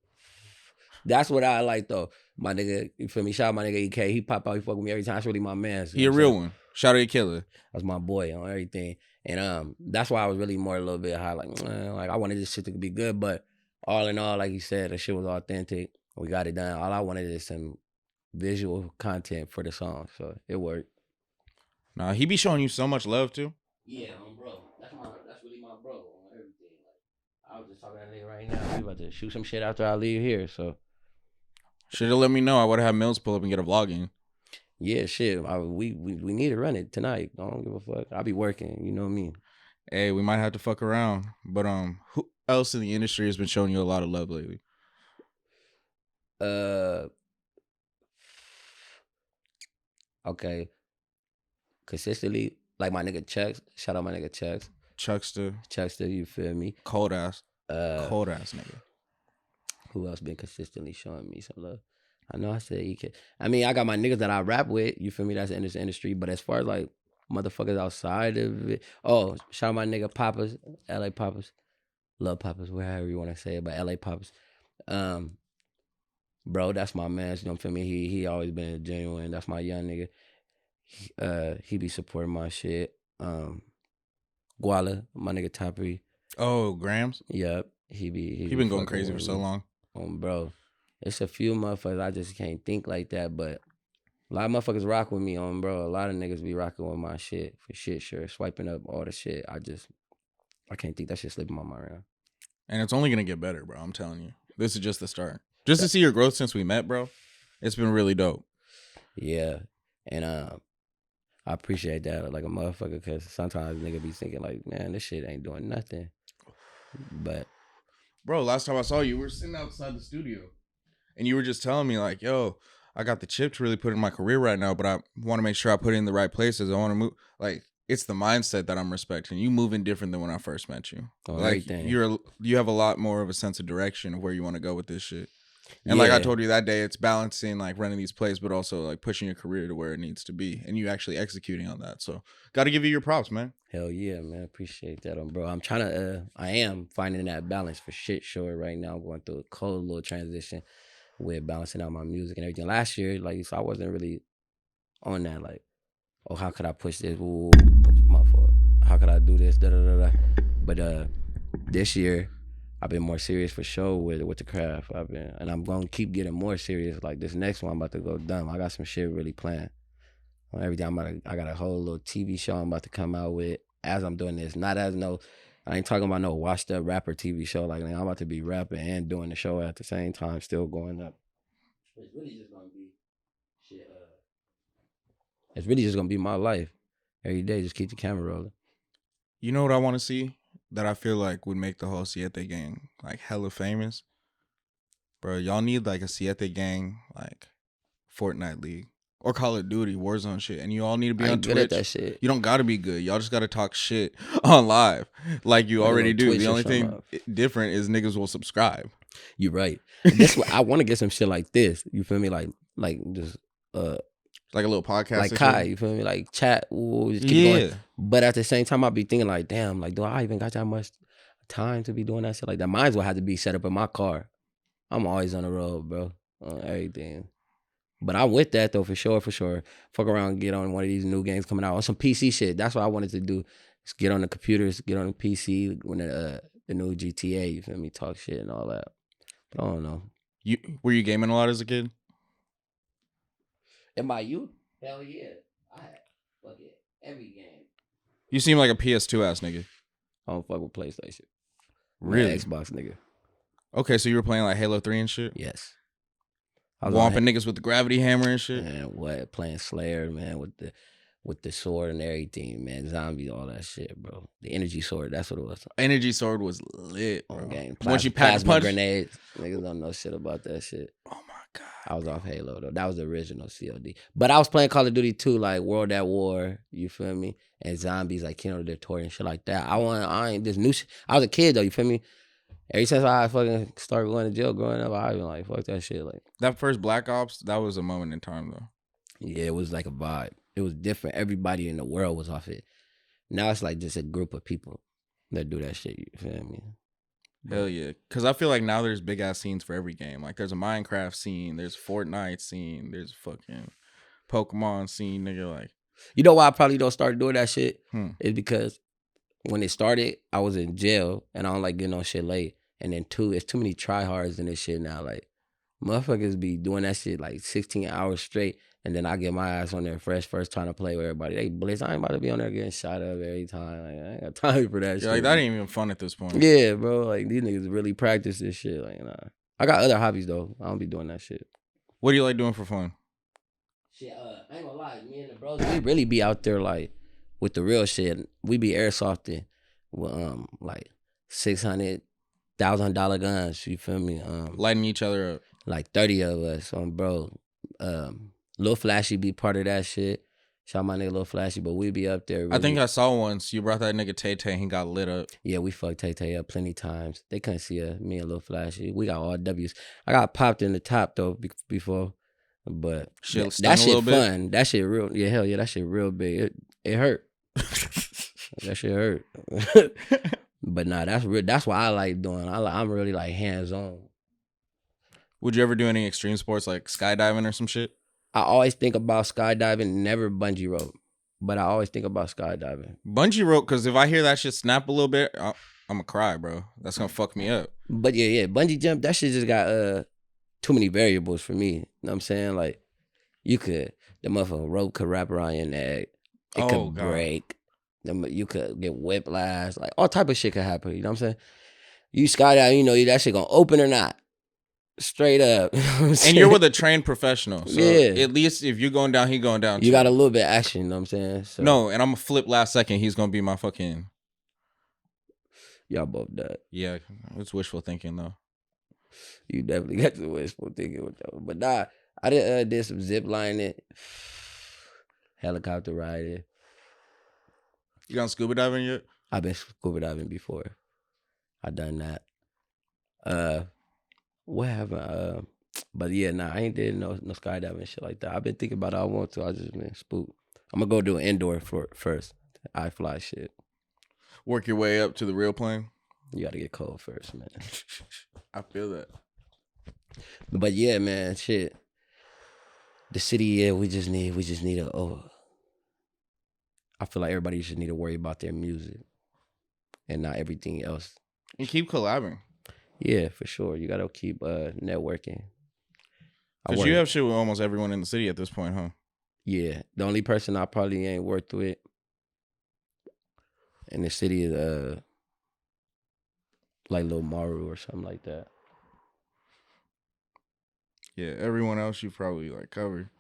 That's what I like though. My nigga, you feel me? Shout out my nigga EK. He pop out, he fuck with me every time. That's really my man.
He a real one. Shout out E Killer.
That's my boy on everything. And that's why I was really more a little bit high. Like I wanted this shit to be good, but all in all, like you said, the shit was authentic. We got it done. All I wanted is some visual content for the song, so it worked.
Nah, he be showing you so much love too.
Yeah, bro. That's really my bro on everything. Like I was just talking to that nigga right now. We about to shoot some shit after I leave here, so.
Should have let me know. I would have Mills pull up and get a vlog in.
Yeah, shit. We need to run it tonight. I don't give a fuck. I'll be working. You know what I mean?
Hey, we might have to fuck around. But who else in the industry has been showing you a lot of love lately?
Okay. Consistently, like my nigga Chucks. Shout out my nigga Chucks. Chuckster, you feel me?
Cold ass nigga.
Who else been consistently showing me some love? I know I said EK. I mean, I got my niggas that I rap with. You feel me? That's in this industry. But as far as like motherfuckers outside of it, shout out my nigga Papas, LA Papas, love Papas, wherever you want to say it, but LA Papas. Bro, that's my man. You know, feel me? He always been genuine. That's my young nigga. He be supporting my shit. Guala, my nigga Toppy.
Oh, Grams.
Yep, he
been going crazy for so long.
Bro, it's a few motherfuckers I just can't think like that, but a lot of motherfuckers rock with me bro. A lot of niggas be rocking with my shit for shit, sure, swiping up all the shit. I can't think that shit slipping my mind right now.
And it's only gonna get better, bro. I'm telling you. This is just the start. Just to see your growth since we met, bro. It's been really dope.
Yeah, and I appreciate that like a motherfucker, because sometimes nigga be thinking like, man, this shit ain't doing nothing. But
bro, last time I saw you, we were sitting outside the studio, and you were just telling me like, yo, I got the chip to really put in my career right now, but I want to make sure I put it in the right places. I want to move. Like, it's the mindset that I'm respecting. You moving different than when I first met you. Like, you have a lot more of a sense of direction of where you want to go with this shit. And like I told you that day, it's balancing like running these plays, but also like pushing your career to where it needs to be, and you actually executing on that. So, got to give you your props, man.
Hell yeah, man. Appreciate that, bro. I'm trying to. I am finding that balance for shit sure right now. I'm going through a cold little transition with balancing out my music and everything. Last year, like, so I wasn't really on that. Like, oh, how could I push this? Ooh, my fault. How could I do this? Da da da da. But this year, I've been more serious for sure with the craft. And I'm gonna keep getting more serious. Like this next one, I'm about to go dumb. I got some shit really planned. Every time I got a whole little TV show I'm about to come out with as I'm doing this. Not as I ain't talking about no washed up rapper TV show. Like, I'm about to be rapping and doing the show at the same time, still going up. It's really just gonna be shit. It's really just gonna be my life every day. Just keep the camera rolling.
You know what I want to see? that I feel like would make the whole Siete gang like hella famous. Bro, y'all need like a Siete gang like Fortnite league or Call of Duty Warzone shit, and you all need to be
I
on
ain't
Twitch.
good at that shit.
You don't gotta be good. Y'all just gotta talk shit on live like you
Like a
already
little
do.
Twitch
The
or
only
something
thing different is niggas will subscribe.
You right. This what I want to get some shit like this. You feel me? Like just
Like a little podcast.
like
and
Kai.
shit.
You feel me? Like chat. Ooh, just keep
Yeah.
going. But at the same time, I be thinking like, damn, like do I even got that much time to be doing that shit like that? Mine's will have to be set up in my car. I'm always on the road, bro, on everything. But I'm with that though, for sure, for sure. Fuck around and get on one of these new games coming out on some PC shit. That's what I wanted to do. Just get on the computers, get on the PC when the new GTA. You feel me? Talk shit and all that. But I don't know.
Were you gaming a lot as a kid?
In my youth, hell yeah, I had fuck it every game.
You seem like a PS2 ass nigga.
I don't fuck with PlayStation.
Really?
I'm an Xbox nigga.
Okay, so you were playing like Halo 3 and shit?
Yes.
Whomping niggas with the gravity hammer and shit?
Man, what? Playing Slayer, man, with the sword and everything, man. Zombie, all that shit, bro. The energy sword, that's what it was.
Energy sword was lit, bro.
On game.
Once you pack
plasma
punch
grenades. Niggas don't know shit about that shit.
Oh my god.
I was off Halo though. That was the original COD. But I was playing Call of Duty too, like World at War, you feel me? And zombies like Kino the Tour and shit like that. I ain't this new shit. I was a kid though, you feel me? Ever since I fucking started going to jail growing up, I been like, fuck that shit. Like
that first Black Ops, that was a moment in time though.
Yeah, it was like a vibe. It was different. Everybody in the world was off it. Now it's like just a group of people that do that shit, you feel me?
Hell yeah. Cause I feel like now there's big ass scenes for every game. Like there's a Minecraft scene, there's Fortnite scene, there's fucking Pokemon scene, nigga. Like,
you know why I probably don't start doing that shit?
Is
because when it started, I was in jail and I don't like getting on shit late. And then two, it's too many tryhards in this shit now. Like motherfuckers be doing that shit like 16 hours straight. And then I get my ass on there fresh, first trying to play with everybody. They blitz. I ain't about to be on there getting shot up every time. Like, I ain't got time for that shit.
Like that ain't even fun at this point.
Yeah, bro. Like these niggas really practice this shit. Like, nah. I got other hobbies though. I don't be doing that shit.
What do you like doing for fun?
Shit, I ain't gonna lie. Me and the bros, we really be out there like with the real shit. We be airsofting with like $600,000 guns. You feel me?
Lighting each other up.
Like 30 of us. Bro. Lil Flashy be part of that shit. Shout my nigga Lil Flashy, but we be up there. Really.
I think I saw once you brought that nigga Tay Tay and he got lit up.
Yeah, we fucked Tay Tay up plenty times. They couldn't see us, me and Lil Flashy. We got all W's. I got popped in the top though before, but that shit fun. Bit. That shit real. Yeah, hell yeah, that shit real big. It hurt. That shit hurt. But nah, that's real. That's what I like doing. I'm really like hands on.
Would you ever do any extreme sports like skydiving or some shit?
I always think about skydiving, never bungee rope. But I always think about skydiving.
Bungee rope, because if I hear that shit snap a little bit, I'm going to cry, bro. That's going to fuck me up.
But yeah. Bungee jump, that shit just got too many variables for me. You know what I'm saying? Like, the motherfucking rope could wrap around your neck. It could break. You could get whiplash. Like, all type of shit could happen. You know what I'm saying? You skydive, you know, that shit going to open or not. Straight up.
And you're with a trained professional. So
yeah.
At least if you're going down, he going down too.
You got a little bit of action, you know what I'm saying? So.
No, and I'm going to flip last second. He's going to be my fucking...
Y'all both dead.
Yeah, it's wishful thinking though.
You definitely got the wishful thinking with that. But nah, I did some zip lining, helicopter riding.
You gone scuba diving yet?
I've been scuba diving before. I done that. What happened? But yeah, nah, I ain't did no skydiving and shit like that. I've been thinking about it. I want to. I just been spooked. I'm gonna go do an indoor first. I fly shit.
Work your way up to the real plane.
You gotta get cold first, man.
I feel that.
But yeah, man, shit. The city, yeah, we just need I feel like everybody should need to worry about their music and not everything else.
And keep collabing.
Yeah, for sure. You gotta keep networking.
Because you have shit with almost everyone in the city at this point, huh?
Yeah. The only person I probably ain't worked with in the city is like Lil Maru or something like that.
Yeah, everyone else you probably like covered.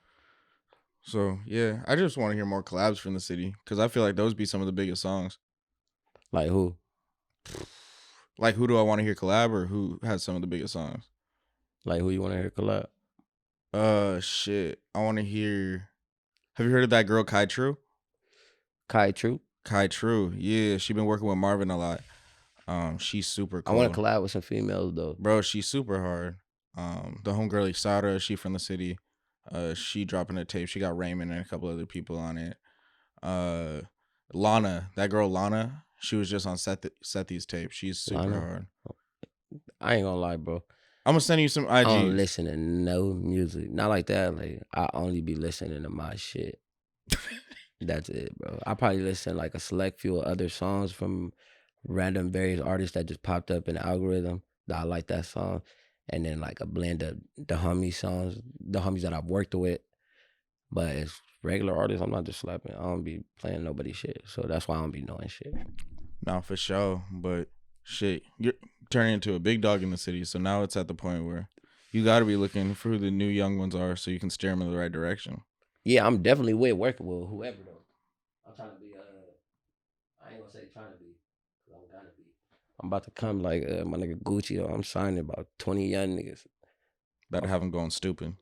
So yeah, I just want to hear more collabs from the city because I feel like those be some of the biggest songs.
Like who?
Like, who do I want to hear collab, or who has some of the biggest songs?
Like, who you want to hear collab?
Shit. I want to hear. Have you heard of that girl Kai True?
Kai True.
Kai True, yeah, she been working with Marvin a lot. She's super
I
cool.
want to collab with some females though.
Bro, she's super hard. The homegirl Isara, she from the city. She dropping a tape. She got Raymond and a couple other people on it. Lana, that girl Lana, she was just on Sethi's tape. She's super
Lana?
hard.
I ain't gonna lie, bro.
I'm gonna send you some
I don't
IGs.
listen to no music. Not like that. Like, I only be listening to my shit. That's it, bro. I probably listen to like a select few other songs from random various artists that just popped up in the algorithm that I like that song. And then like a blend of the homie songs, the homies that I've worked with. But as regular artists, I'm not just slapping. I don't be playing nobody's shit. So that's why I don't be knowing shit.
No, for sure. But shit, you're turning into a big dog in the city. So now it's at the point where you got to be looking for who the new young ones are so you can steer them in the right direction.
Yeah, I'm definitely working with whoever though. I'm trying to be, I ain't gonna say trying to be, because I'm gonna be. I'm about to come like my nigga Gucci, though. I'm signing about 20 young niggas.
Better have them going stupid.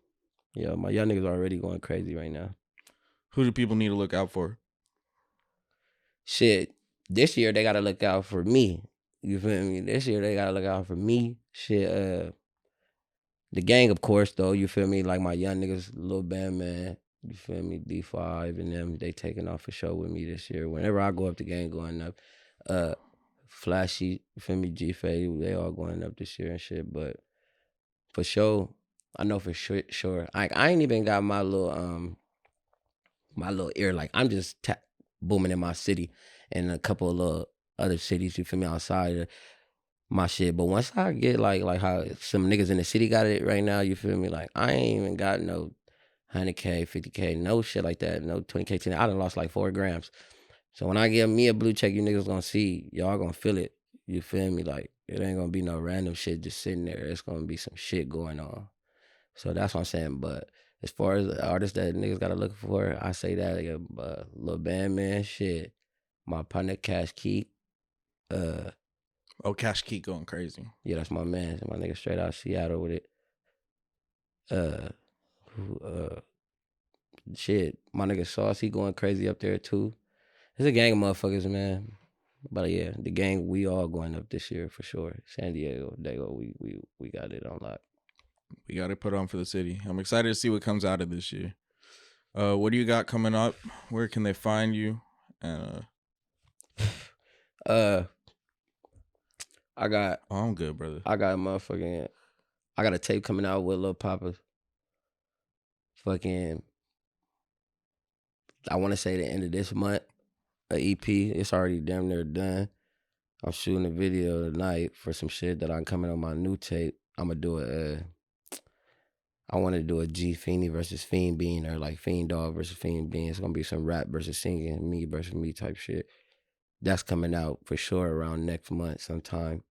Yeah, my young niggas already going crazy right now.
Who do people need to look out for?
Shit, this year they gotta look out for me. You feel me? This year they gotta look out for me. Shit, the gang, of course, though. You feel me? Like my young niggas, Lil Bam, man. You feel me? D5 and them, they taking off for sure with me this year. Whenever I go up, the gang going up. Flashy, you feel me? GFeeni, they all going up this year and shit. But for sure, I know for sure. I ain't even got my little ear. Like, I'm just booming in my city and a couple of little other cities, you feel me, outside of my shit. But once I get like how some niggas in the city got it right now, you feel me? Like, I ain't even got no 100K, 50K, no shit like that, no 20K, 10. I done lost like 4 grams. So when I give me a blue check, you niggas gonna see, y'all gonna feel it. You feel me? Like, it ain't gonna be no random shit just sitting there. It's gonna be some shit going on. So that's what I'm saying. But as far as the artists that niggas gotta look for, I say that, like, Lil Bam, man, shit. My partner Cash Keep.
Oh, Cash Keep going crazy.
Yeah, that's my man. My nigga straight out of Seattle with it. Shit, my nigga Sauce, he going crazy up there too. There's a gang of motherfuckers, man. But yeah, the gang, we all going up this year for sure. San Diego, we got it on lock.
We got to put on for the city. I'm excited to see what comes out of this year. What do you got coming up? Where can they find you?
I got.
Oh, I'm good, brother.
I got a tape coming out with Lil Papa. Fucking, I want to say the end of this month. A EP. It's already damn near done. I'm shooting a video tonight for some shit that I'm coming on my new tape. I'm gonna do I want to do a GFeeni versus Fiend Bean, or like Fiend Dog versus Fiend Bean. It's gonna be some rap versus singing, me versus me type shit. That's coming out for sure around next month sometime.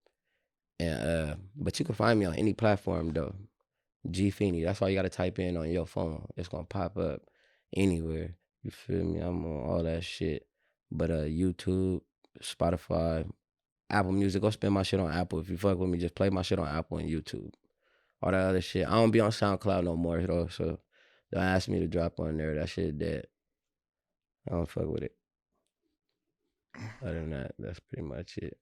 And but you can find me on any platform though. GFeeni. That's all you gotta type in on your phone. It's gonna pop up anywhere. You feel me? I'm on all that shit. But YouTube, Spotify, Apple Music. Go spend my shit on Apple. If you fuck with me, just play my shit on Apple and YouTube. All that other shit. I don't be on SoundCloud no more though, so don't ask me to drop on there. That shit dead. I don't fuck with it. Other than that, that's pretty much it.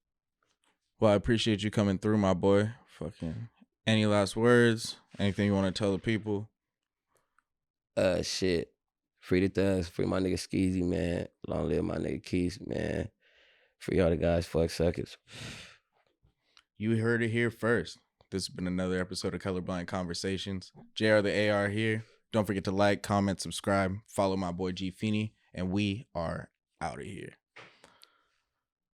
Well, I appreciate you coming through, my boy. Fucking, any last words? Anything you want to tell the people?
Shit. Free the thugs. Free my nigga Skeezy, man. Long live my nigga Keith, man. Free all the guys, fuck suckers.
You heard it here first. This has been another episode of Colorblind Conversations. JR the AR here. Don't forget to like, comment, subscribe, follow my boy GFeeni, and we are out of here.